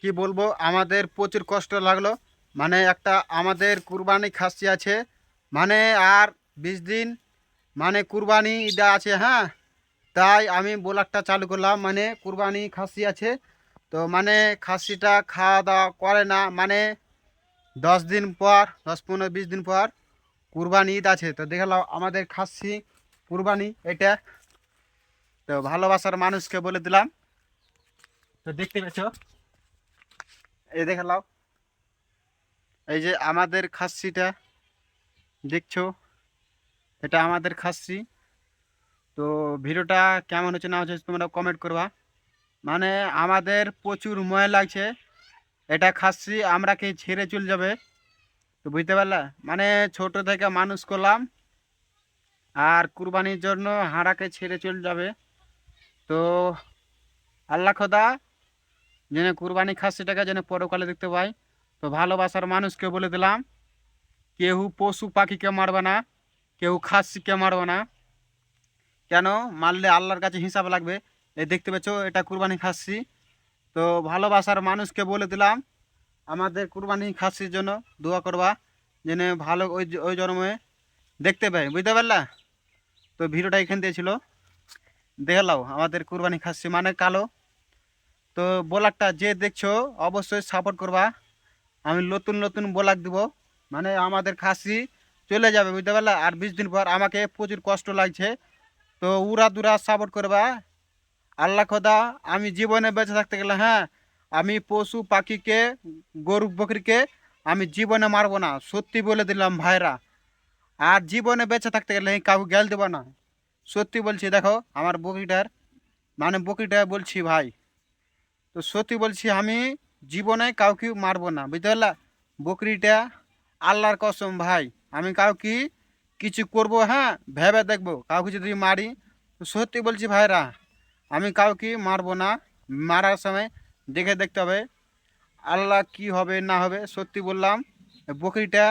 কি বলবো, আমাদের প্রচুর কষ্ট লাগলো। মানে একটা আমাদের কুরবানি খাসি আছে, মানে আর 20 দিন মানে কুরবানি ঈদা আছে। হ্যাঁ, তাই আমি ব্লগটা চালু করলাম। মানে কুরবানি খাসি আছে, তো মানে খাসিটা খাওয়া দাওয়া করে না। মানে 10 দিন পর, 10, 15, 20 দিন পর কুরবানি ঈদ আছে। তো দেখলাম আমাদের খাসি কুরবানি এটা, তো ভালোবাসার মানুষকে বলে দিলাম। তো দেখতে পেয়েছ, এই দেখলাম, এই যে আমাদের খাসিটা দেখছো, এটা আমাদের খাসি। তো ভিডিওটা কেমন হচ্ছে না হচ্ছে তোমরা কমেন্ট করবা। মানে আমাদের প্রচুর ময়লা লাগছে, এটা খাসি আমরা কি ছেড়ে চলে যাবে। তো বুঝতে পারলা, মানে ছোট থেকে মানুষ করলাম, আর কুরবানির জন্য হাঁড়াকে ছেড়ে চলে যাবে। তো আল্লাহ খোদা যেন কুরবানি খাসিটাকে যেন পরকালে দেখতে পাই। তো ভালোবাসার মানুষকে বলে দিলাম, কেউ পশু পাখিকে মারবে না, কেউ খাসিকে মারবে না। কেন মারলে আল্লাহর কাছে হিসাব লাগবে। এই দেখতে পেছো, এটা কুরবানি খাসি। তো ভালোবাসার মানুষকে বলে দিলাম, আমাদের কুরবানি খাসির জন্য দোয়া করবা, যেন ভালো ওই ওই জন্মে দেখতে পাই। বুঝতে পারলা। তো ভিডিওটা এখান দিয়ে ছিল, দেখে লাও আমাদের কুরবানি খাসি মানে কালো। তো ব্লগটা যে দেখছো অবশ্যই সাপোর্ট করবা। আমি নতুন নতুন ব্লগ দিব, মানে আমাদের খাসি চলে যাবে। বুঝতে পারলা, আর 20 দিন পর আমাকে প্রচুর কষ্ট লাগছে। তো উড়া দুরা সাপোর্ট করবা। আল্লাহ খোদা, আমি জীবনে বেঁচে থাকতে গেলে, হ্যাঁ, আমি পশু পাখিকে, গরু বকরিকে আমি জীবনে মারবো না, সত্যি বলে দিলাম ভাইরা। আর জীবনে বেঁচে থাকতে গেলে কাউকে গেল দেবো না, সত্যি বলছি। দেখো আমার বকরিটার, মানে বকরিটা বলছি ভাই, তো সত্যি বলছি, আমি জীবনে কাউকে মারবো না। বুঝতে পারলা, বকরিটা আল্লাহর কসম ভাই, আমি কাউকে কিছু করবো, হ্যাঁ, ভেবে দেখবো। কাউকে যদি মারি, তো সত্যি বলছি ভাইরা, আমি কাউকে মারবো না। মারার সময় দেখে দেখতে হবে আল্লাহ কি হবে না হবে। সত্যি বললাম, বকরিটা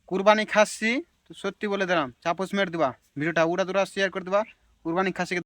কুরবানি খাসি। তো সত্যি বলে দিলাম, চাপোস মেরে দিবা, ভিডিওটা উড়া দুরা শেয়ার করে দিবা। কুরবানি খাসি